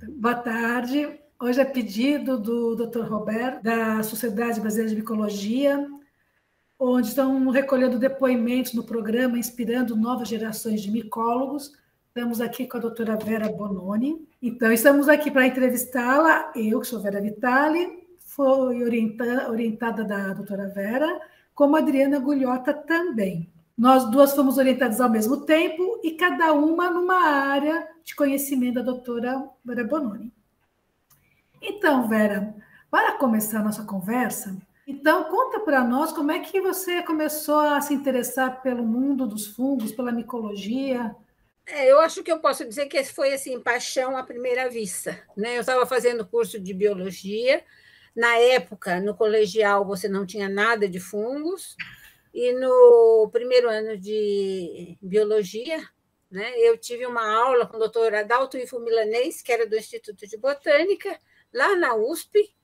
Boa tarde. Hoje é pedido do Dr. Roberto, da Sociedade Brasileira de Micologia, onde estão recolhendo depoimentos no programa Inspirando Novas Gerações de Micólogos. Estamos aqui com a doutora Vera Bononi. Então, estamos aqui para entrevistá-la. Eu, que sou Vera Vitali, fui orientada da doutora Vera, como a Adriana Gugliota também. Nós duas fomos orientadas ao mesmo tempo e cada uma numa área de conhecimento da doutora Vera Bononi. Então, Vera, para começar a nossa conversa, então conta para nós como é que você começou a se interessar pelo mundo dos fungos, pela micologia. Eu acho que eu posso dizer que foi assim, paixão à primeira vista, né? Eu estava fazendo curso de biologia. Na época, no colegial, você não tinha nada de fungos. E no primeiro ano de biologia, né, eu tive uma aula com o doutor Adalto Ifo Milanês, que era do Instituto de Botânica, lá na USP,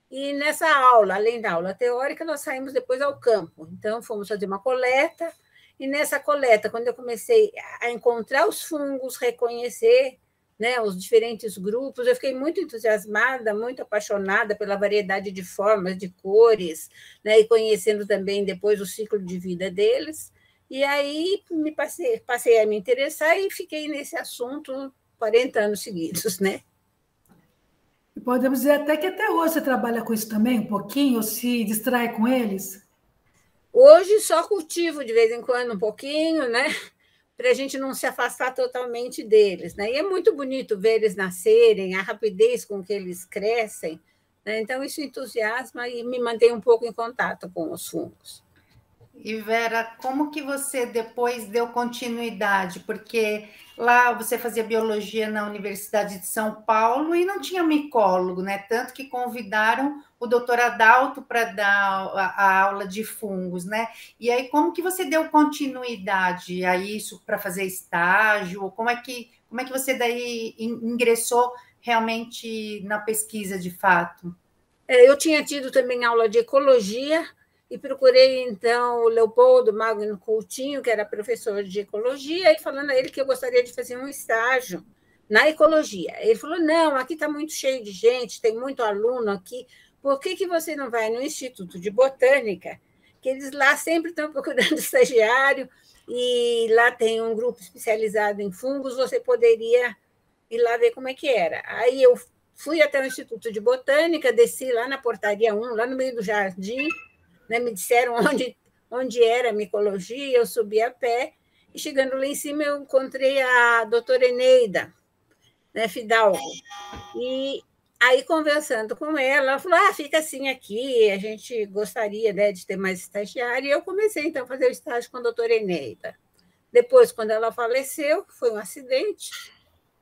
e nessa aula, além da aula teórica, nós saímos depois ao campo. Então, fomos fazer uma coleta, e nessa coleta, quando eu comecei a encontrar os fungos, reconhecer, né, os diferentes grupos, eu fiquei muito entusiasmada, muito apaixonada pela variedade de formas, de cores, né, e conhecendo também depois o ciclo de vida deles. E aí passei a me interessar e fiquei nesse assunto 40 anos seguidos, né? Podemos dizer até que até hoje você trabalha com isso também, um pouquinho, ou se distrai com eles? Hoje só cultivo de vez em quando um pouquinho, né? Para a gente não se afastar totalmente deles, né? E é muito bonito ver eles nascerem, a rapidez com que eles crescem, né? Então, isso entusiasma e me mantém um pouco em contato com os fungos. E, Vera, como que você depois deu continuidade? Porque lá você fazia biologia na Universidade de São Paulo e não tinha micólogo, né? Tanto que convidaram o doutor Adalto para dar a aula de fungos, né? E aí, como que você deu continuidade a isso para fazer estágio? Como é que você daí ingressou realmente na pesquisa de fato? Eu tinha tido também aula de ecologia e procurei, então, o Leopoldo Magno Coutinho, que era professor de ecologia, e falando a ele que eu gostaria de fazer um estágio na ecologia. Ele falou, não, aqui está muito cheio de gente, tem muito aluno aqui, por que você não vai no Instituto de Botânica, que eles lá sempre estão procurando estagiário, e lá tem um grupo especializado em fungos, você poderia ir lá ver como é que era. Aí eu fui até o Instituto de Botânica, desci lá na portaria 1, lá no meio do jardim, né, me disseram onde era a micologia, eu subi a pé, e chegando lá em cima eu encontrei a doutora Eneida, né, Fidalgo, e aí conversando com ela falou, fica assim aqui, a gente gostaria, né, de ter mais estagiário, e eu comecei então a fazer o estágio com a doutora Eneida. Depois, quando ela faleceu, foi um acidente,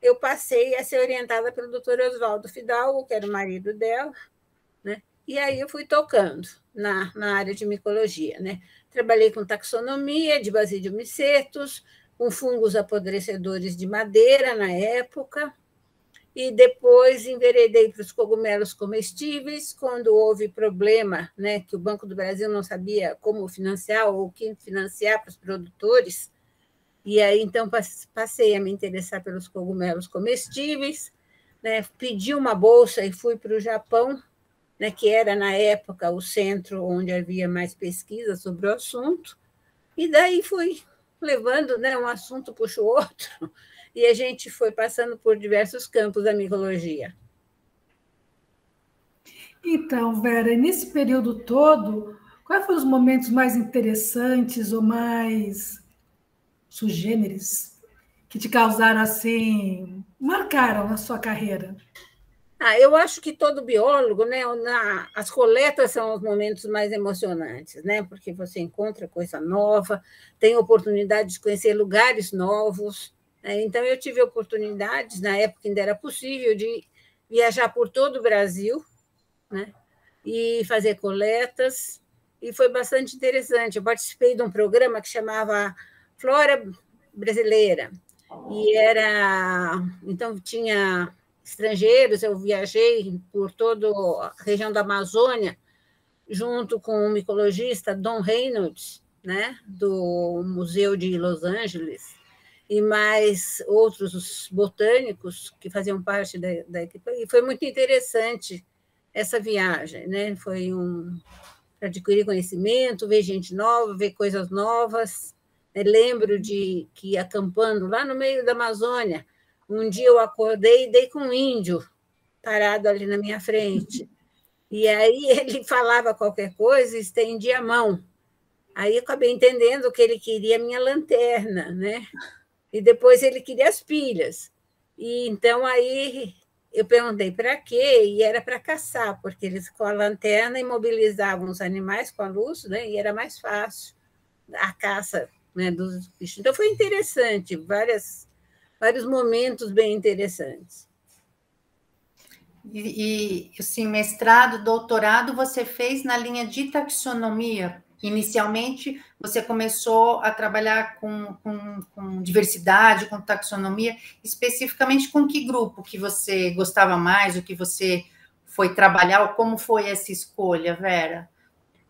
eu passei a ser orientada pelo doutor Oswaldo Fidalgo, que era o marido dela, né? E aí eu fui tocando na área de micologia, né? Trabalhei com taxonomia de Basidium micetus, com fungos apodrecedores de madeira na época, e depois enveredei para os cogumelos comestíveis, quando houve problema, né, que o Banco do Brasil não sabia como financiar ou o que financiar para os produtores, e aí então passei a me interessar pelos cogumelos comestíveis, né? Pedi uma bolsa e fui para o Japão, né, que era, na época, o centro onde havia mais pesquisa sobre o assunto, e daí fui levando, né, um assunto puxa o outro, e a gente foi passando por diversos campos da micologia. Então, Vera, nesse período todo, quais foram os momentos mais interessantes ou mais sugêneres que te causaram, assim, marcaram a sua carreira? Eu acho que todo biólogo, né, as coletas são os momentos mais emocionantes, né, porque você encontra coisa nova, tem oportunidade de conhecer lugares novos, né? Então, eu tive oportunidades, na época ainda era possível, de viajar por todo o Brasil, né, e fazer coletas, e foi bastante interessante. Eu participei de um programa que chamava Flora Brasileira, e então tinha estrangeiros, eu viajei por toda a região da Amazônia, junto com o micologista Don Reynolds, né, do Museu de Los Angeles, e mais outros botânicos que faziam parte da equipe. E foi muito interessante essa viagem, né? Foi para adquirir conhecimento, ver gente nova, ver coisas novas. Eu lembro de que ia acampando lá no meio da Amazônia. Um dia eu acordei e dei com um índio parado ali na minha frente. E aí ele falava qualquer coisa e estendia a mão. Aí eu acabei entendendo que ele queria a minha lanterna, né? E depois ele queria as pilhas. E então aí eu perguntei para quê, e era para caçar, porque eles com a lanterna imobilizavam os animais com a luz, né? E era mais fácil a caça, né, dos bichos. Então foi interessante, vários momentos bem interessantes. E assim, mestrado, doutorado, você fez na linha de taxonomia. Inicialmente, você começou a trabalhar com diversidade, com taxonomia, especificamente com que grupo que você gostava mais, o que você foi trabalhar, ou como foi essa escolha, Vera?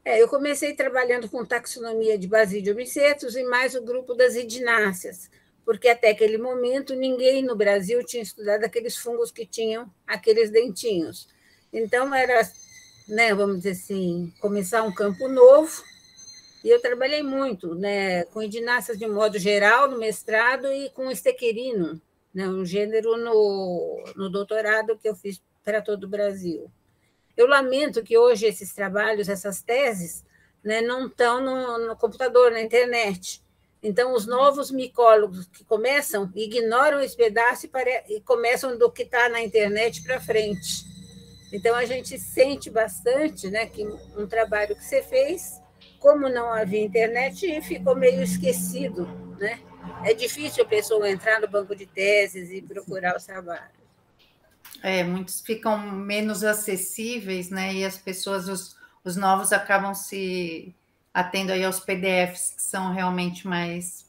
Eu comecei trabalhando com taxonomia de basidiomicetos e mais o grupo das iddináceas, porque até aquele momento ninguém no Brasil tinha estudado aqueles fungos que tinham aqueles dentinhos. Então, era, né, vamos dizer assim, começar um campo novo, e eu trabalhei muito, né, com iddináceas de modo geral no mestrado e com estequerino, né, um gênero no doutorado que eu fiz para todo o Brasil. Eu lamento que hoje esses trabalhos, essas teses, né, não estão no computador, na internet. Então, os novos micólogos que começam ignoram esse pedaço e começam do que está na internet para frente. Então, a gente sente bastante, né, que um trabalho que você fez, como não havia internet, ficou meio esquecido, né? É difícil a pessoa entrar no banco de teses e procurar os trabalhos. Muitos ficam menos acessíveis, né? E as pessoas, os novos, acabam se atendo aí aos PDFs, que são realmente mais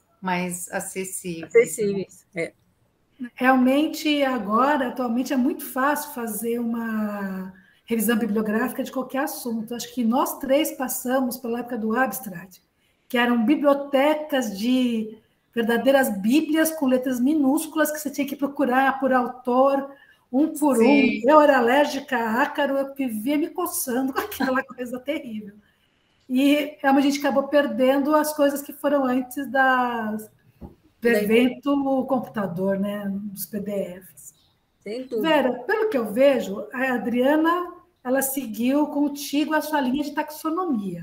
acessíveis. Né? Realmente, agora, atualmente, é muito fácil fazer uma revisão bibliográfica de qualquer assunto. Acho que nós três passamos pela época do Abstract, que eram bibliotecas de verdadeiras bíblias com letras minúsculas que você tinha que procurar por autor, um por Sim. Eu era alérgica a ácaro, eu vivia me coçando com aquela coisa terrível. E a gente acabou perdendo as coisas que foram antes do evento computador, né, dos PDFs. Sem dúvida. Vera, pelo que eu vejo, a Adriana ela seguiu contigo a sua linha de taxonomia.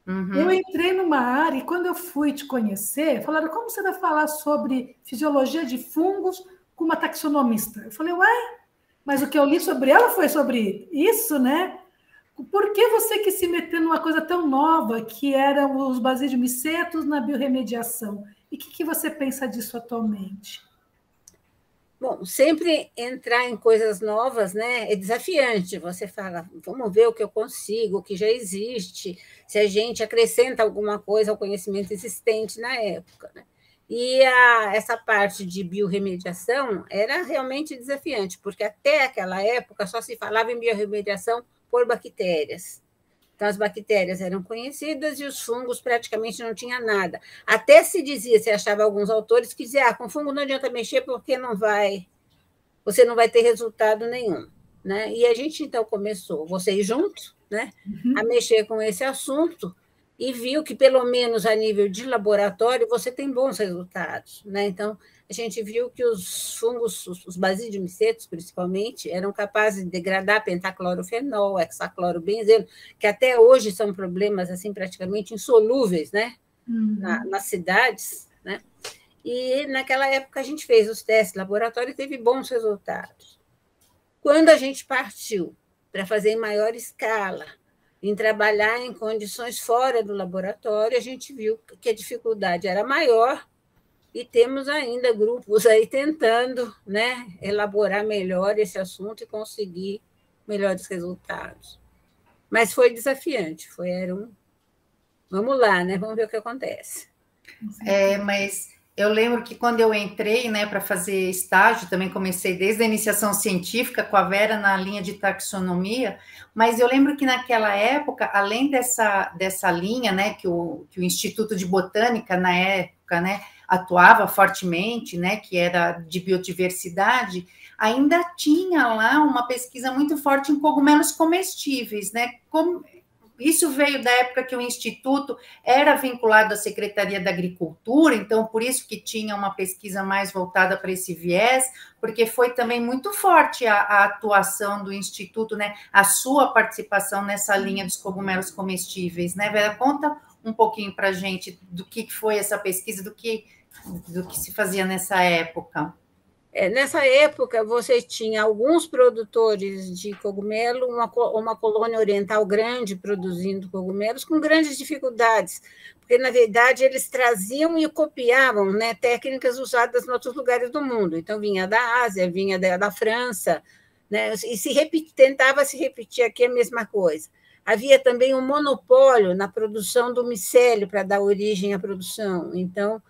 Uhum. Eu entrei numa área e quando eu fui te conhecer, falaram, como você vai falar sobre fisiologia de fungos com uma taxonomista? Eu falei, uai, mas o que eu li sobre ela foi sobre isso, né? Por que você quis se meter numa coisa tão nova que eram os basidiomicetos na biorremediação? E o que você pensa disso atualmente? Bom, sempre entrar em coisas novas, né, é desafiante. Você fala, vamos ver o que eu consigo, o que já existe, se a gente acrescenta alguma coisa ao conhecimento existente na época, né? E essa parte de biorremediação era realmente desafiante, porque até aquela época só se falava em biorremediação por bactérias. Então, as bactérias eram conhecidas e os fungos praticamente não tinha nada. Até se dizia, se achava alguns autores que diziam, com fungo não adianta mexer porque você não vai ter resultado nenhum. Né? E a gente, então, começou, vocês juntos, né, a mexer com esse assunto e viu que, pelo menos a nível de laboratório, você tem bons resultados. Né? Então, a gente viu que os fungos, os basidiomicetos, principalmente, eram capazes de degradar pentaclorofenol, hexaclorobenzeno, que até hoje são problemas assim praticamente insolúveis, né? Nas cidades. Né? E, naquela época, a gente fez os testes laboratórios e teve bons resultados. Quando a gente partiu para fazer em maior escala, em trabalhar em condições fora do laboratório, a gente viu que a dificuldade era maior e temos ainda grupos aí tentando, né, elaborar melhor esse assunto e conseguir melhores resultados. Mas foi desafiante, vamos lá, né? Vamos ver o que acontece. Mas Eu lembro que quando eu entrei, né, para fazer estágio, também comecei desde a iniciação científica com a Vera na linha de taxonomia, mas eu lembro que naquela época, além dessa linha, né, que o Instituto de Botânica, na época, né, atuava fortemente, né, que era de biodiversidade, ainda tinha lá uma pesquisa muito forte em cogumelos comestíveis, né, isso veio da época que o Instituto era vinculado à Secretaria da Agricultura, então por isso que tinha uma pesquisa mais voltada para esse viés, porque foi também muito forte a atuação do Instituto, né? A sua participação nessa linha dos cogumelos comestíveis, né, Vera? Conta um pouquinho para a gente do que foi essa pesquisa, do que se fazia nessa época. Nessa época, você tinha alguns produtores de cogumelo, uma colônia oriental grande produzindo cogumelos, com grandes dificuldades, porque, na verdade, eles traziam e copiavam, né, técnicas usadas em outros lugares do mundo. Então, vinha da Ásia, vinha da França, né, e tentava se repetir aqui a mesma coisa. Havia também um monopólio na produção do micélio para dar origem à produção. Então,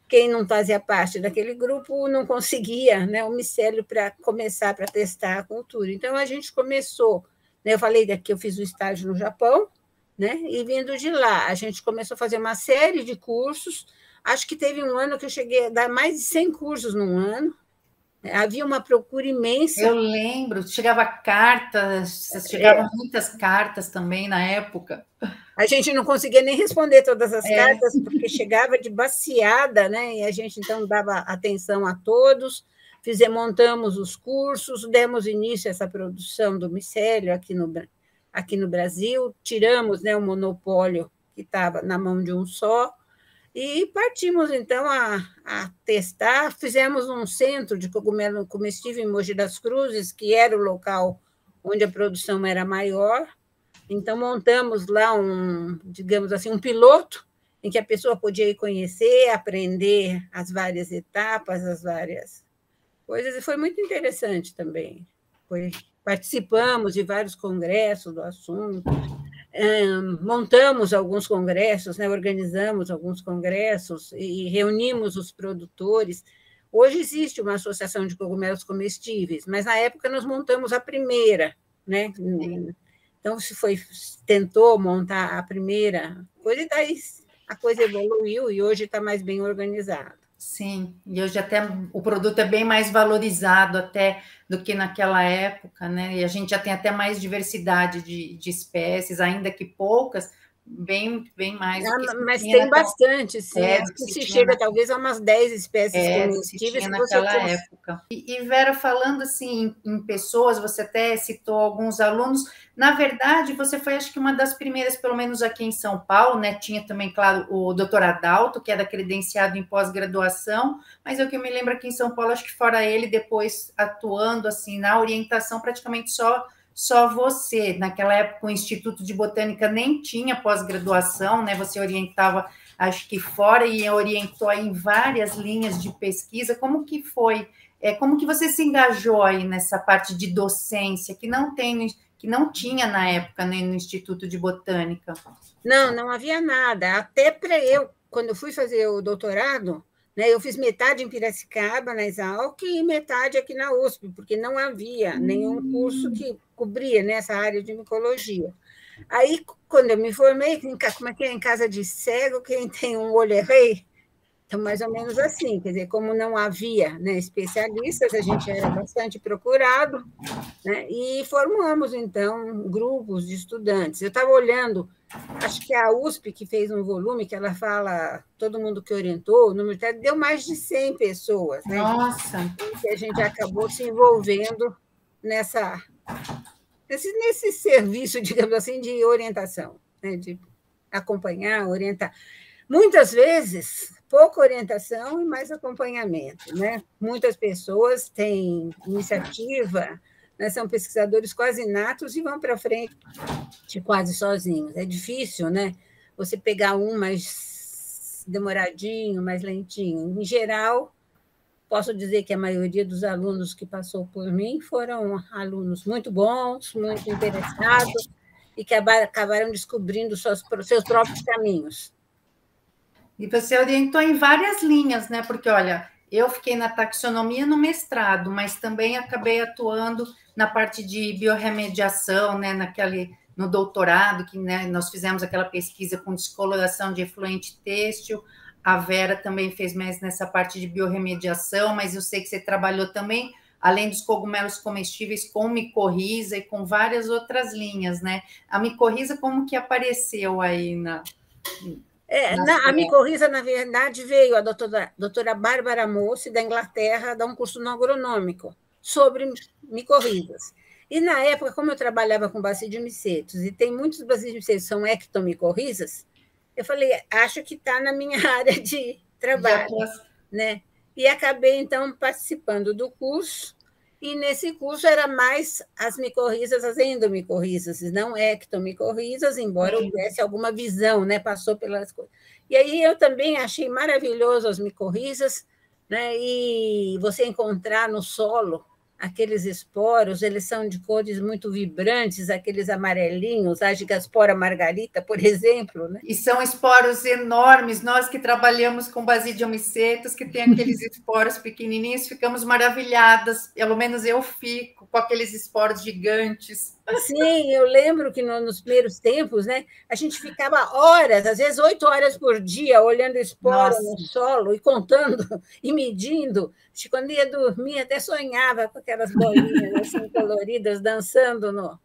quem não fazia parte daquele grupo não conseguia, né, o micélio para começar para testar a cultura. Então, a gente começou, né, eu falei que eu fiz o estágio no Japão, né, e vindo de lá, a gente começou a fazer uma série de cursos. Acho que teve um ano que eu cheguei a dar mais de 100 cursos num ano. Havia uma procura imensa. Eu lembro, chegavam muitas cartas também na época. A gente não conseguia nem responder todas as cartas, porque chegava de baciada, né? E a gente, então, dava atenção a todos, montamos os cursos, demos início a essa produção do micélio aqui no Brasil, tiramos, né, o monopólio que estava na mão de um só, e partimos, então, a testar. Fizemos um centro de cogumelo comestível em Mogi das Cruzes, que era o local onde a produção era maior. Então, montamos lá digamos assim, um piloto, em que a pessoa podia ir conhecer, aprender as várias etapas, as várias coisas, e foi muito interessante também. Participamos de vários congressos do assunto, montamos alguns congressos, né, organizamos alguns congressos e reunimos os produtores. Hoje existe uma associação de cogumelos comestíveis, mas na época nós montamos a primeira, né? Então, tentou montar a primeira coisa, e daí a coisa evoluiu e hoje está mais bem organizado. Sim, e hoje até o produto é bem mais valorizado até do que naquela época, né? E a gente já tem até mais diversidade de espécies, ainda que poucas, bem mais. Mas tem bastante, sim. Se chega talvez a umas 10 espécies comestíveis que naquela época. E Vera, falando assim em pessoas, você até citou alguns alunos. Na verdade, você foi, acho que, uma das primeiras, pelo menos aqui em São Paulo, né? Tinha também, claro, o doutor Adalto, que era credenciado em pós-graduação, mas o que eu me lembro aqui em São Paulo, acho que fora ele, depois atuando assim na orientação, praticamente só você. Naquela época, o Instituto de Botânica nem tinha pós-graduação, né? Você orientava, acho que fora, e orientou em várias linhas de pesquisa. Como que foi? Como que você se engajou aí nessa parte de docência, que não tinha na época, né, no Instituto de Botânica? Não havia nada. Até para quando eu fui fazer o doutorado, né, eu fiz metade em Piracicaba, na Exalc, e metade aqui na USP, porque não havia nenhum curso que cobria nessa área de micologia. Aí, quando eu me formei, como é que é? Em casa de cego, quem tem um olho é rei? Então, mais ou menos assim, quer dizer, como não havia, né, especialistas, a gente era bastante procurado, né, e formamos, então, grupos de estudantes. Eu estava olhando, acho que a USP, que fez um volume, que ela fala todo mundo que orientou, o número deu mais de 100 pessoas. Né? Nossa! E a gente acabou se envolvendo nesse serviço, digamos assim, de orientação, né, de acompanhar, orientar. Muitas vezes, pouca orientação e mais acompanhamento. Né? Muitas pessoas têm iniciativa, né, são pesquisadores quase inatos e vão para frente quase sozinhos. É difícil, né? Você pegar um mais demoradinho, mais lentinho. Em geral, posso dizer que a maioria dos alunos que passou por mim foram alunos muito bons, muito interessados e que acabaram descobrindo seus próprios caminhos. E você orientou em várias linhas, né? Porque, olha, eu fiquei na taxonomia no mestrado, mas também acabei atuando na parte de biorremediação, né? No doutorado, que, né, nós fizemos aquela pesquisa com descoloração de efluente têxtil. A Vera também fez mais nessa parte de biorremediação, mas eu sei que você trabalhou também, além dos cogumelos comestíveis, com micorriza e com várias outras linhas, né? A micorriza, como que apareceu aí a micorriza, na verdade, veio a doutora Bárbara Mossi, da Inglaterra, dar um curso no agronômico sobre micorrizas. E, na época, como eu trabalhava com basidiomycetos, e tem muitos basidiomycetos que são ectomicorrizas, eu falei, acho que está na minha área de trabalho, né? E acabei, então, participando do curso, e nesse curso era mais as micorrizas, as endomicorrizas, não ectomicorrizas, embora eu tivesse alguma visão, né? Passou pelas coisas. E aí eu também achei maravilhoso as micorrizas, né? E você encontrar no solo aqueles esporos, eles são de cores muito vibrantes, aqueles amarelinhos, a Gigaspora margarita, por exemplo. Né? E são esporos enormes, nós que trabalhamos com basidiomycetos, que tem aqueles esporos pequenininhos, ficamos maravilhadas, pelo menos eu fico com aqueles esporos gigantes. Sim, eu lembro que nos primeiros tempos, né, a gente ficava horas, às vezes 8 horas por dia, olhando esporo no solo e contando e medindo. Quando ia dormir, até sonhava com aquelas bolinhas assim, coloridas dançando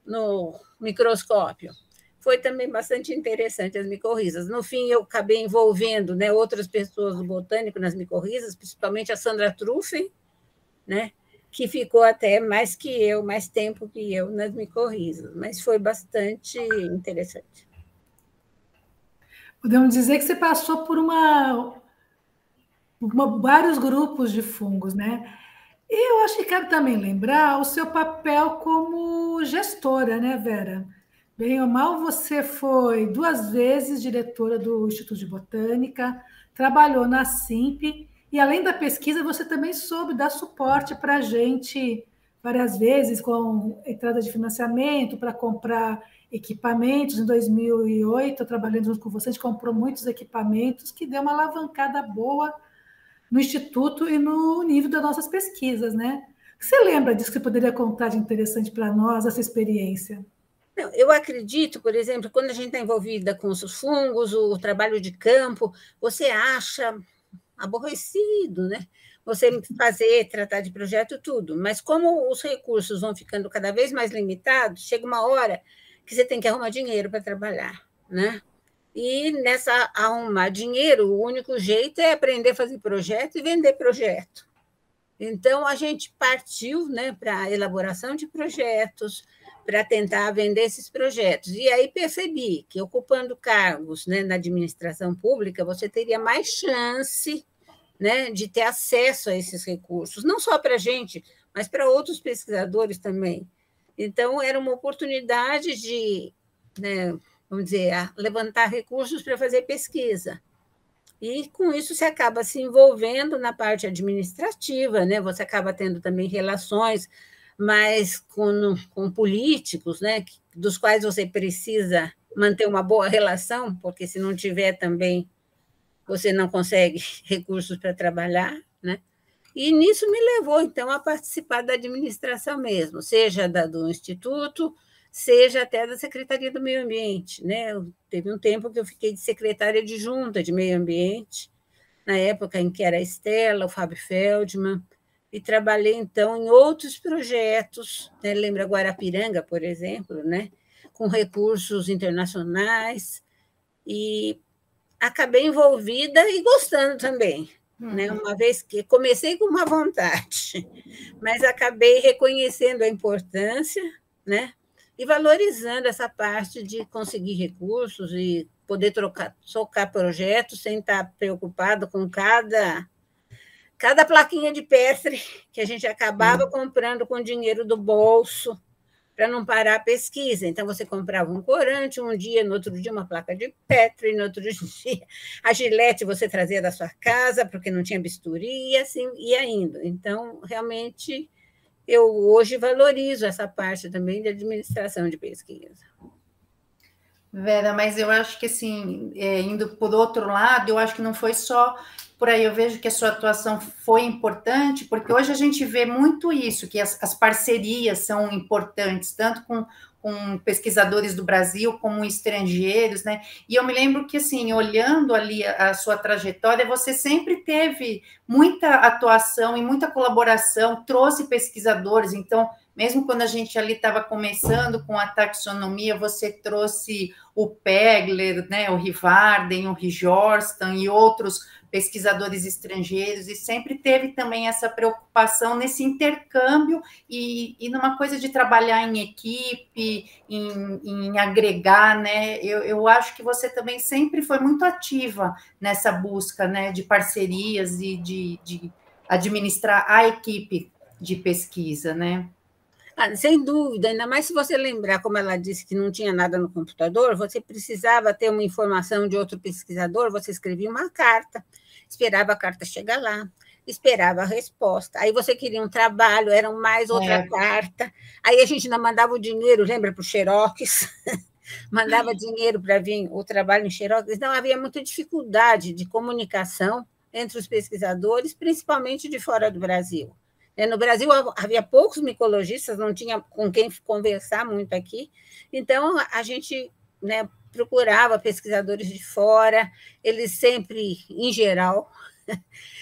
no microscópio. Foi também bastante interessante as micorrizas. No fim, eu acabei envolvendo, né, outras pessoas do botânico nas micorrizas, principalmente a Sandra Truffen, né, que ficou até mais tempo que eu nas micorrizas, mas foi bastante interessante. Podemos dizer que você passou por vários grupos de fungos, né? E eu acho que cabe também lembrar o seu papel como gestora, né, Vera? Bem ou mal, você foi 2 vezes diretora do Instituto de Botânica, trabalhou na SIMP, e além da pesquisa, você também soube dar suporte para a gente várias vezes, com entrada de financiamento para comprar equipamentos. Em 2008, trabalhando junto com você, a gente comprou muitos equipamentos, que deu uma alavancada boa no Instituto e no nível das nossas pesquisas, né? O que você lembra disso que você poderia contar de interessante para nós, essa experiência? Eu acredito, por exemplo, quando a gente está envolvida com os fungos, o trabalho de campo, você acha aborrecido, né? Você tratar de projeto, tudo. Mas como os recursos vão ficando cada vez mais limitados, chega uma hora que você tem que arrumar dinheiro para trabalhar, né? E nessa arrumar dinheiro, o único jeito é aprender a fazer projeto e vender projeto. Então, a gente partiu, né, para a elaboração de projetos, para tentar vender esses projetos. E aí percebi que, ocupando cargos, né, na administração pública, você teria mais chance, né, de ter acesso a esses recursos, não só para a gente, mas para outros pesquisadores também. Então, era uma oportunidade de, né, vamos dizer, levantar recursos para fazer pesquisa. E, com isso, você acaba se envolvendo na parte administrativa, né? Você acaba tendo também relações mais com políticos, né? Dos quais você precisa manter uma boa relação, porque se não tiver também, você não consegue recursos para trabalhar, né? E nisso me levou, então, a participar da administração mesmo, seja do Instituto, seja até da Secretaria do Meio Ambiente. Né? Teve um tempo que eu fiquei de secretária adjunta de Meio Ambiente, na época em que era a Estela, o Fábio Feldman, e trabalhei, então, em outros projetos, né? Lembra Guarapiranga, por exemplo, né? Com recursos internacionais, e acabei envolvida e gostando também. Né? Uma vez que comecei com uma vontade, mas acabei reconhecendo a importância, né? E valorizando essa parte de conseguir recursos e poder tocar projetos sem estar preocupado com cada plaquinha de Petri que a gente acabava comprando com dinheiro do bolso para não parar a pesquisa. Então, você comprava um corante um dia, no outro dia uma placa de Petri, no outro dia a gilete você trazia da sua casa, porque não tinha bisturi, e assim ia indo. Então, realmente, eu hoje valorizo essa parte também de administração de pesquisa. Vera, mas eu acho que, assim, indo por outro lado, eu acho que não foi só por aí. Eu vejo que a sua atuação foi importante, porque hoje a gente vê muito isso, que as parcerias são importantes, tanto com pesquisadores do Brasil como estrangeiros, né? E eu me lembro que, assim, olhando ali a sua trajetória, você sempre teve muita atuação e muita colaboração, trouxe pesquisadores, então, mesmo quando a gente ali estava começando com a taxonomia, você trouxe o Pegler, né, o Rivarden, o Rijorsten e outros pesquisadores estrangeiros, e sempre teve também essa preocupação nesse intercâmbio e numa coisa de trabalhar em equipe, em agregar, né? Eu acho que você também sempre foi muito ativa nessa busca, né, de parcerias e de administrar a equipe de pesquisa, né? Sem dúvida, ainda mais se você lembrar, como ela disse, que não tinha nada no computador, você precisava ter uma informação de outro pesquisador, você escrevia uma carta, esperava a carta chegar lá, esperava a resposta. Aí você queria um trabalho, era mais outra carta. Aí a gente ainda mandava o dinheiro, lembra, para o Xerox? Mandava dinheiro para vir o trabalho em Xerox. Então, havia muita dificuldade de comunicação entre os pesquisadores, principalmente de fora do Brasil. No Brasil havia poucos micologistas, não tinha com quem conversar muito aqui, então a gente, né, procurava pesquisadores de fora, eles sempre, em geral,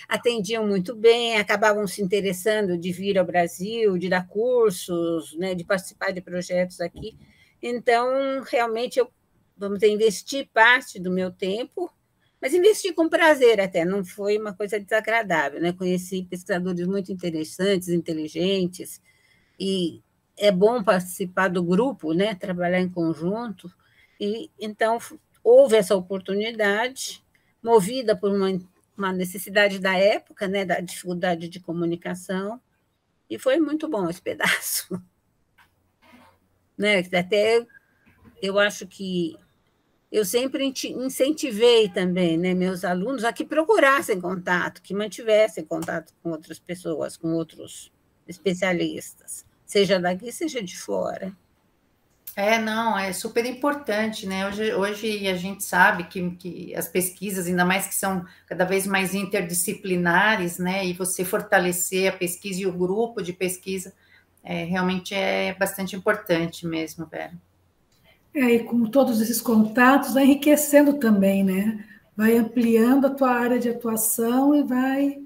atendiam muito bem, acabavam se interessando de vir ao Brasil, de dar cursos, né, de participar de projetos aqui. Então, realmente, eu, vamos dizer, investi parte do meu tempo, mas investi com prazer até, não foi uma coisa desagradável, né? Conheci pesquisadores muito interessantes, inteligentes, e é bom participar do grupo, né? Trabalhar em conjunto, e então houve essa oportunidade, movida por uma necessidade da época, né? Da dificuldade de comunicação, e foi muito bom esse pedaço. Né? Até eu acho que eu sempre incentivei também, né, meus alunos a que procurassem contato, que mantivessem contato com outras pessoas, com outros especialistas, seja daqui, seja de fora. Não, é super importante, né? Hoje a gente sabe que as pesquisas, ainda mais que são cada vez mais interdisciplinares, né? E você fortalecer a pesquisa e o grupo de pesquisa, realmente é bastante importante mesmo, Vera. E com todos esses contatos, vai enriquecendo também, né? Vai ampliando a tua área de atuação e vai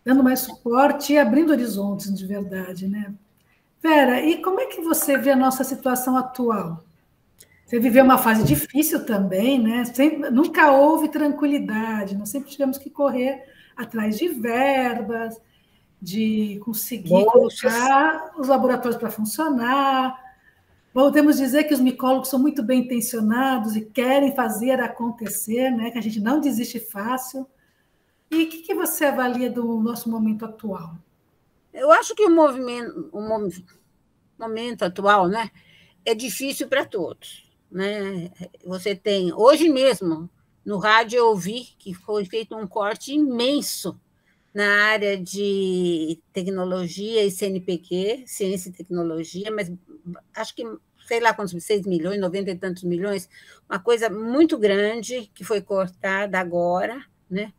dando mais suporte e abrindo horizontes de verdade, né? Vera, e como é que você vê a nossa situação atual? Você viveu uma fase difícil também, né? Nunca houve tranquilidade, nós sempre tivemos que correr atrás de verbas, de conseguir colocar os laboratórios para funcionar. Podemos dizer que os micólogos são muito bem intencionados e querem fazer acontecer, né? Que a gente não desiste fácil. E o que você avalia do nosso momento atual? Eu acho que o momento atual, né, é difícil para todos, né? Você tem, hoje mesmo, no rádio eu ouvi que foi feito um corte imenso na área de tecnologia e CNPq, ciência e tecnologia, mas acho que, sei lá quantos, 6 milhões, 90 e tantos milhões, uma coisa muito grande que foi cortada agora, né?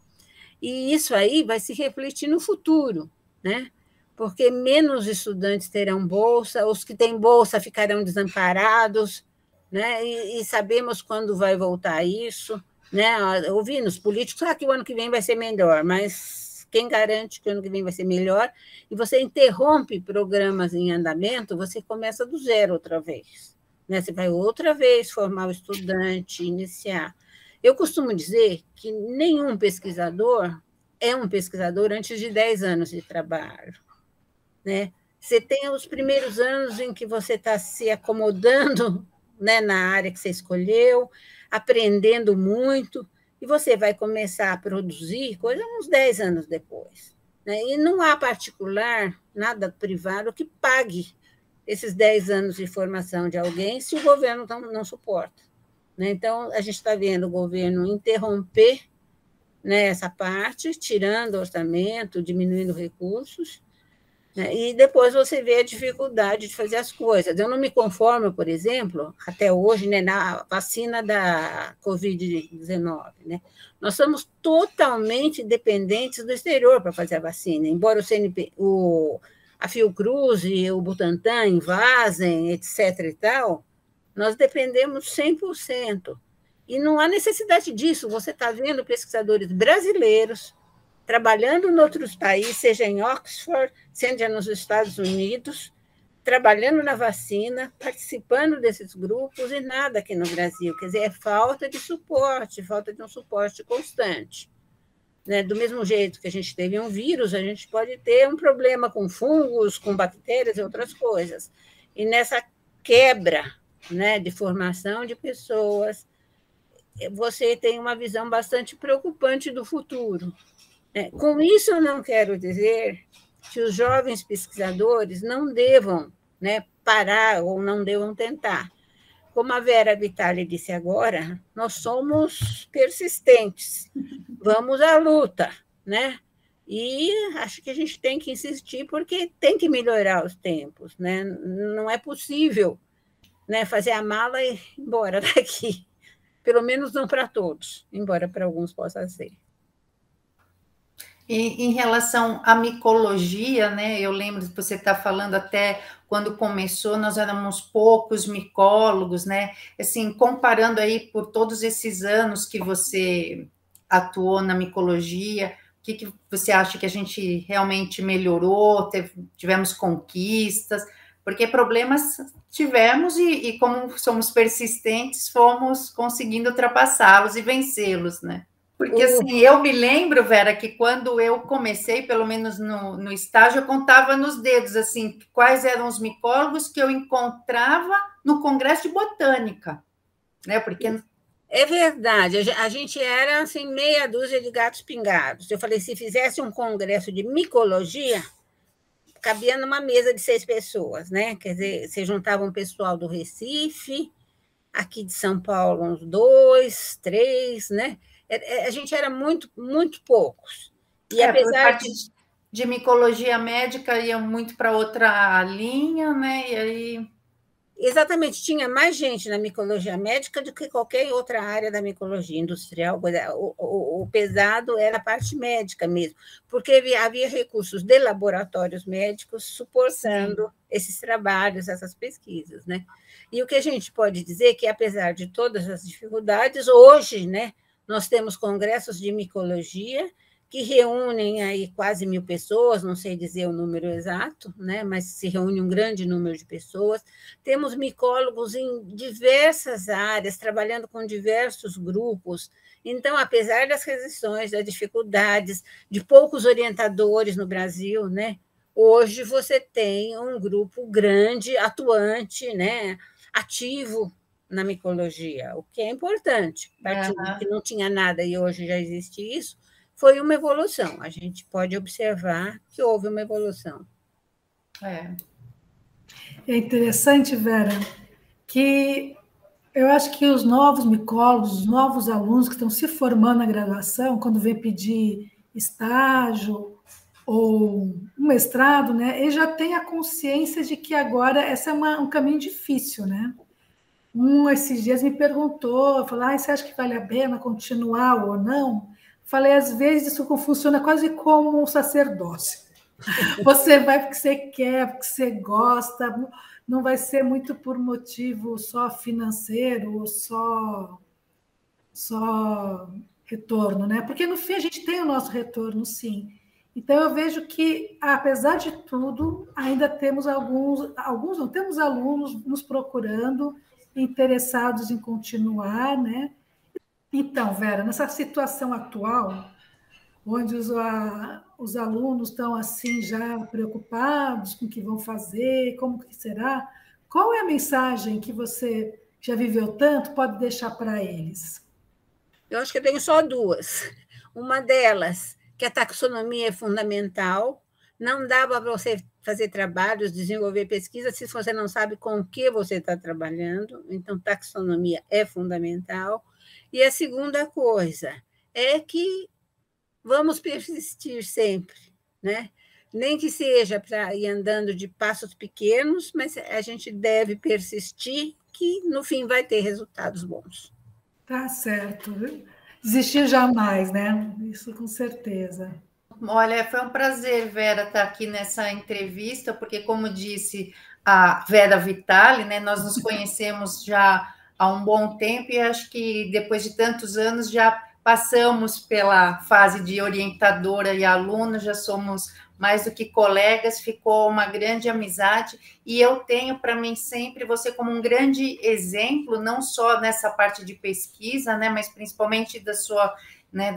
E isso aí vai se refletir no futuro, né? Porque menos estudantes terão bolsa, os que têm bolsa ficarão desamparados, né? E sabemos quando vai voltar isso, né? Ouvi nos políticos que o ano que vem vai ser melhor, mas quem garante que o ano que vem vai ser melhor? E você interrompe programas em andamento, você começa do zero outra vez, né? Você vai outra vez formar o estudante, iniciar. Eu costumo dizer que nenhum pesquisador é um pesquisador antes de 10 anos de trabalho, né? Você tem os primeiros anos em que você está se acomodando, né, na área que você escolheu, aprendendo muito, e você vai começar a produzir coisa uns 10 anos depois, né? E não há particular, nada privado, que pague esses 10 anos de formação de alguém se o governo não suporta. Então, a gente está vendo o governo interromper, né, essa parte, tirando orçamento, diminuindo recursos, né? E depois você vê a dificuldade de fazer as coisas. Eu não me conformo, por exemplo, até hoje, né, na vacina da Covid-19. Né? Nós somos totalmente dependentes do exterior para fazer a vacina, embora a Fiocruz e o Butantan invasem, etc. e tal, nós dependemos 100%. E não há necessidade disso. Você está vendo pesquisadores brasileiros trabalhando em outros países, seja em Oxford, seja nos Estados Unidos, trabalhando na vacina, participando desses grupos, e nada aqui no Brasil. Quer dizer, é falta de suporte, falta de um suporte constante. Né? Do mesmo jeito que a gente teve um vírus, a gente pode ter um problema com fungos, com bactérias e outras coisas. E nessa quebra, né, de formação de pessoas, você tem uma visão bastante preocupante do futuro. Com isso, eu não quero dizer que os jovens pesquisadores não devam, né, parar ou não devam tentar. Como a Vera Vitale disse agora, nós somos persistentes, vamos à luta, né? E acho que a gente tem que insistir, porque tem que melhorar os tempos, né? Não é possível, né, fazer a mala e ir embora daqui. Pelo menos não para todos, embora para alguns possa ser. E em relação à micologia, né? Eu lembro de você estar falando até quando começou, nós éramos poucos micólogos, né? Assim, comparando aí por todos esses anos que você atuou na micologia, o que você acha que a gente realmente melhorou? Tivemos conquistas? Porque problemas tivemos e como somos persistentes, fomos conseguindo ultrapassá-los e vencê-los, né? Porque, assim, eu me lembro, Vera, que quando eu comecei, pelo menos no estágio, eu contava nos dedos, assim, quais eram os micólogos que eu encontrava no Congresso de Botânica, né? Porque... É verdade, a gente era, assim, meia dúzia de gatos pingados. Eu falei, se fizesse um congresso de micologia, cabia numa mesa de 6 pessoas, né? Quer dizer, você juntava um pessoal do Recife, aqui de São Paulo, uns 2, 3, né? A gente era muito, muito poucos. E apesar de micologia médica, ia muito para outra linha, né? E aí... Exatamente, tinha mais gente na micologia médica do que qualquer outra área da micologia industrial. O pesado era a parte médica mesmo, porque havia recursos de laboratórios médicos suportando esses trabalhos, essas pesquisas, né? E o que a gente pode dizer é que, apesar de todas as dificuldades, hoje, né, nós temos congressos de micologia que reúnem aí quase 1.000 pessoas, não sei dizer o número exato, né, mas se reúne um grande número de pessoas. Temos micólogos em diversas áreas, trabalhando com diversos grupos. Então, apesar das restrições, das dificuldades, de poucos orientadores no Brasil, né, hoje você tem um grupo grande, atuante, né, ativo na micologia, o que é importante. Partindo que não tinha nada e hoje já existe isso, foi uma evolução. A gente pode observar que houve uma evolução. É interessante, Vera, que eu acho que os novos micólogos, os novos alunos que estão se formando na graduação, quando vem pedir estágio ou um mestrado, né, eles já têm a consciência de que agora esse é um caminho difícil, né? Esses dias me perguntou, falou, você acha que vale a pena continuar ou não? Falei, às vezes isso funciona quase como um sacerdócio. Você vai porque você quer, porque você gosta, não vai ser muito por motivo só financeiro ou só retorno, né? Porque no fim a gente tem o nosso retorno, sim. Então eu vejo que, apesar de tudo, ainda temos não temos alunos nos procurando, interessados em continuar, né? Então, Vera, nessa situação atual, onde os alunos estão assim já preocupados com o que vão fazer, como que será, qual é a mensagem que você já viveu tanto pode deixar para eles? Eu acho que eu tenho só 2. Uma delas, que a taxonomia é fundamental, não dá para você fazer trabalhos, desenvolver pesquisa, se você não sabe com o que você está trabalhando. Então, taxonomia é fundamental. E a segunda coisa é que vamos persistir sempre, né? Nem que seja para ir andando de passos pequenos, mas a gente deve persistir, que no fim vai ter resultados bons. Tá certo. Desistir jamais, né? Isso com certeza. Olha, foi um prazer, Vera, estar aqui nessa entrevista, porque, como disse a Vera Vitale, né, nós nos conhecemos já há um bom tempo e acho que depois de tantos anos já passamos pela fase de orientadora e aluna, já somos mais do que colegas, ficou uma grande amizade e eu tenho para mim sempre você como um grande exemplo, não só nessa parte de pesquisa, né, mas principalmente da sua, né,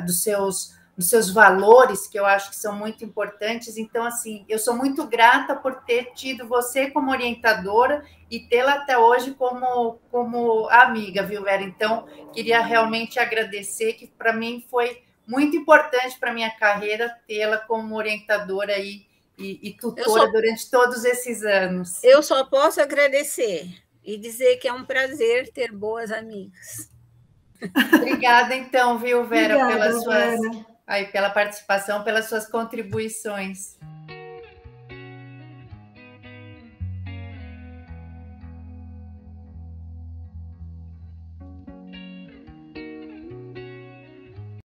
dos seus valores, que eu acho que são muito importantes. Então, assim, eu sou muito grata por ter tido você como orientadora e tê-la até hoje como amiga, viu, Vera? Então, queria realmente agradecer, que para mim foi muito importante para a minha carreira tê-la como orientadora e tutora durante todos esses anos. Eu só posso agradecer e dizer que é um prazer ter boas amigas. Obrigada, então, viu, Vera, Obrigada, pela participação, pelas suas contribuições.